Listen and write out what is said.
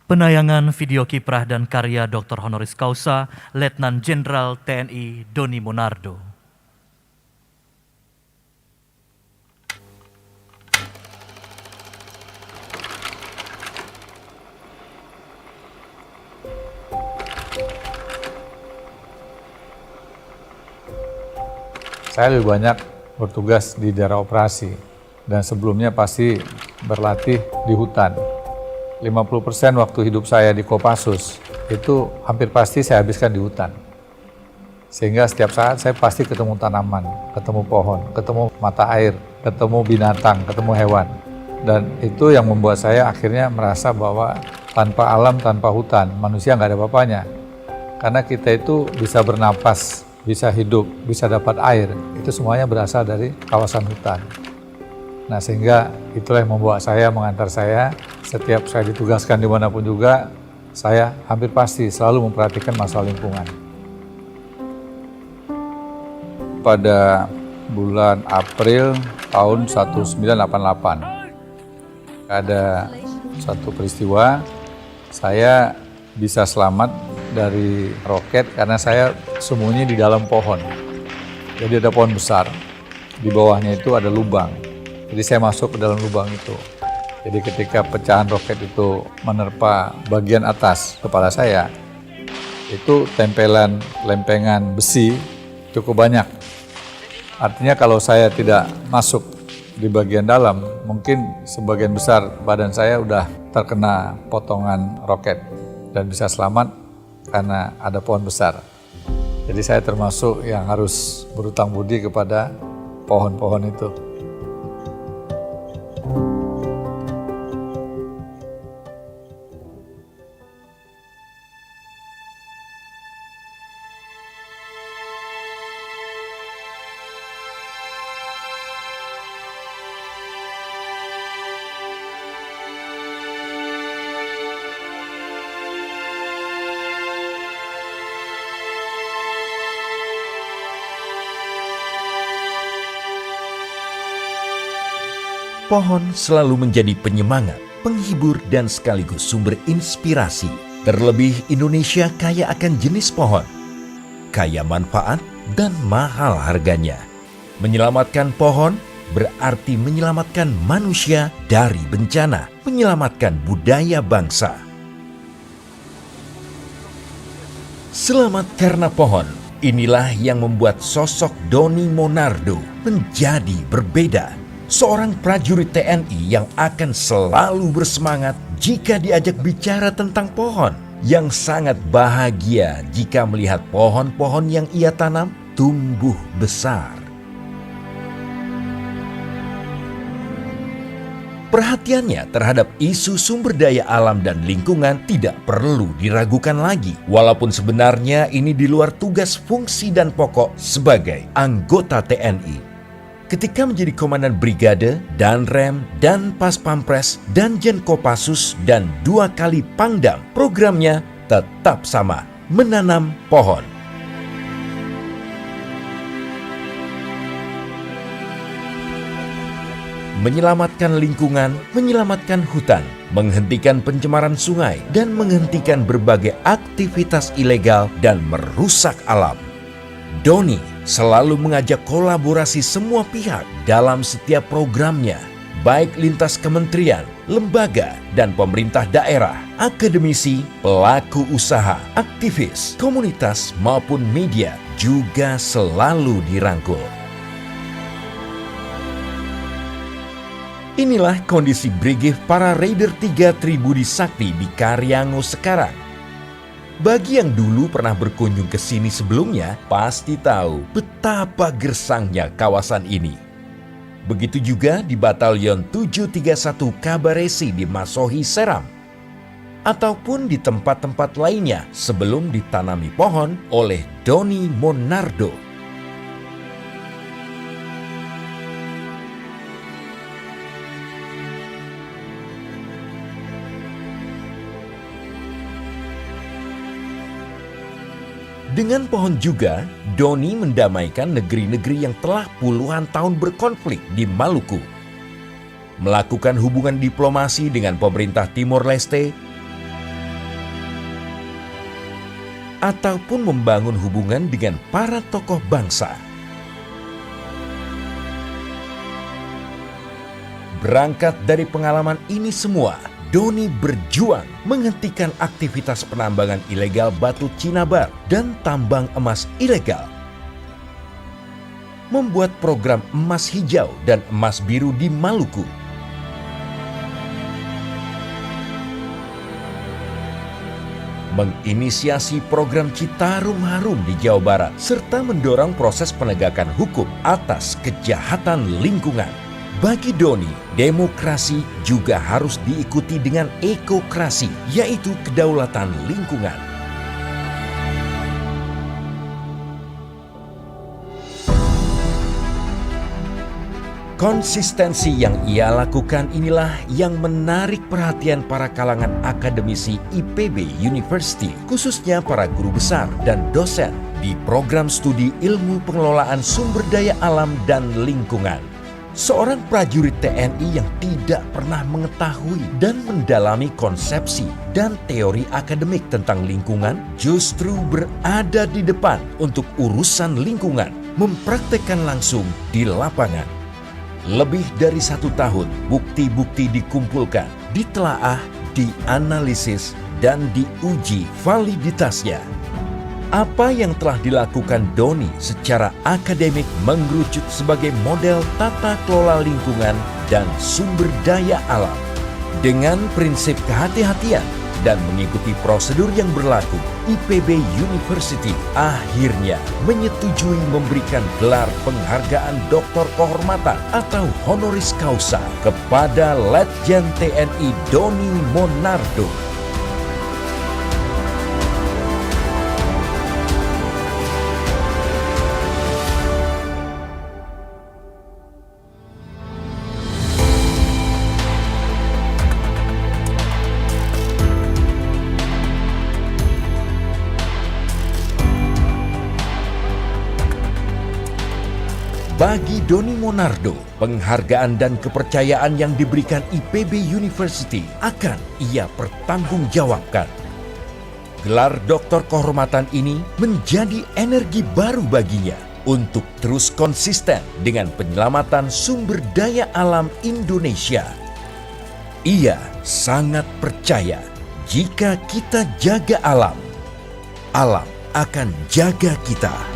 Penayangan video kiprah dan karya Dr. Honoris Causa Letnan Jenderal TNI Doni Monardo. Saya lebih banyak bertugas di daerah operasi dan sebelumnya pasti berlatih di hutan. 50% waktu hidup saya di Kopassus itu hampir pasti saya habiskan di hutan. Sehingga setiap saat saya pasti ketemu tanaman, ketemu pohon, ketemu mata air, ketemu binatang, ketemu hewan. Dan itu yang membuat saya akhirnya merasa bahwa tanpa alam, tanpa hutan, manusia nggak ada apa-apanya. Karena kita itu bisa bernapas, bisa hidup, bisa dapat air, itu semuanya berasal dari kawasan hutan. Nah, sehingga itulah yang membawa saya, mengantar saya, setiap saya ditugaskan dimanapun juga, saya hampir pasti selalu memperhatikan masalah lingkungan. Pada bulan April tahun 1988, ada satu peristiwa, saya bisa selamat dari roket karena saya sembunyi di dalam pohon. Jadi ada pohon besar, di bawahnya itu ada lubang. Jadi saya masuk ke dalam lubang itu. Jadi ketika pecahan roket itu menerpa bagian atas kepala saya, itu tempelan lempengan besi cukup banyak. Artinya kalau saya tidak masuk di bagian dalam, mungkin sebagian besar badan saya udah terkena potongan roket dan bisa selamat karena ada pohon besar. Jadi saya termasuk yang harus berutang budi kepada pohon-pohon itu. Pohon selalu menjadi penyemangat, penghibur, dan sekaligus sumber inspirasi. Terlebih Indonesia kaya akan jenis pohon, kaya manfaat, dan mahal harganya. Menyelamatkan pohon berarti menyelamatkan manusia dari bencana, menyelamatkan budaya bangsa. Selamat karena pohon, inilah yang membuat sosok Doni Monardo menjadi berbeda. Seorang prajurit TNI yang akan selalu bersemangat jika diajak bicara tentang pohon, yang sangat bahagia jika melihat pohon-pohon yang ia tanam tumbuh besar. Perhatiannya terhadap isu sumber daya alam dan lingkungan tidak perlu diragukan lagi, walaupun sebenarnya ini di luar tugas, fungsi, dan pokok sebagai anggota TNI. Ketika menjadi komandan brigade, Danrem, dan Pas Pampres, Danjen Kopassus, dan 2 kali Pangdam, programnya tetap sama, menanam pohon. Menyelamatkan lingkungan, menyelamatkan hutan, menghentikan pencemaran sungai, dan menghentikan berbagai aktivitas ilegal dan merusak alam. Doni selalu mengajak kolaborasi semua pihak dalam setiap programnya, baik lintas kementerian, lembaga, dan pemerintah daerah, akademisi, pelaku usaha, aktivis, komunitas, maupun media juga selalu dirangkul. Inilah kondisi Brigif para Raider 3 Tribudi Sakti di Karyango sekarang. Bagi yang dulu pernah berkunjung ke sini sebelumnya, pasti tahu betapa gersangnya kawasan ini. Begitu juga di Batalion 731 Kabaresi di Masohi, Seram. Ataupun di tempat-tempat lainnya sebelum ditanami pohon oleh Doni Monardo. Dengan pohon juga, Doni mendamaikan negeri-negeri yang telah puluhan tahun berkonflik di Maluku. Melakukan hubungan diplomasi dengan pemerintah Timor Leste, ataupun membangun hubungan dengan para tokoh bangsa. Berangkat dari pengalaman ini semua, Doni berjuang menghentikan aktivitas penambangan ilegal batu Cinabar dan tambang emas ilegal. Membuat program emas hijau dan emas biru di Maluku. Menginisiasi program Citarum Harum di Jawa Barat, serta mendorong proses penegakan hukum atas kejahatan lingkungan. Bagi Doni, demokrasi juga harus diikuti dengan ekokrasi, yaitu kedaulatan lingkungan. Konsistensi yang ia lakukan inilah yang menarik perhatian para kalangan akademisi IPB University, khususnya para guru besar dan dosen di program studi ilmu pengelolaan sumber daya alam dan lingkungan. Seorang prajurit TNI yang tidak pernah mengetahui dan mendalami konsepsi dan teori akademik tentang lingkungan justru berada di depan untuk urusan lingkungan, mempraktekkan langsung di lapangan. Lebih dari 1 tahun, bukti-bukti dikumpulkan, ditelaah, dianalisis, dan diuji validitasnya. Apa yang telah dilakukan Doni secara akademik mengerucut sebagai model tata kelola lingkungan dan sumber daya alam. Dengan prinsip kehati-hatian dan mengikuti prosedur yang berlaku, IPB University akhirnya menyetujui memberikan gelar penghargaan Doktor Kehormatan atau Honoris Causa kepada Letjen TNI Doni Monardo. Bagi Doni Monardo, penghargaan dan kepercayaan yang diberikan IPB University akan ia pertanggungjawabkan. Gelar Doktor Kehormatan ini menjadi energi baru baginya untuk terus konsisten dengan penyelamatan sumber daya alam Indonesia. Ia sangat percaya jika kita jaga alam, alam akan jaga kita.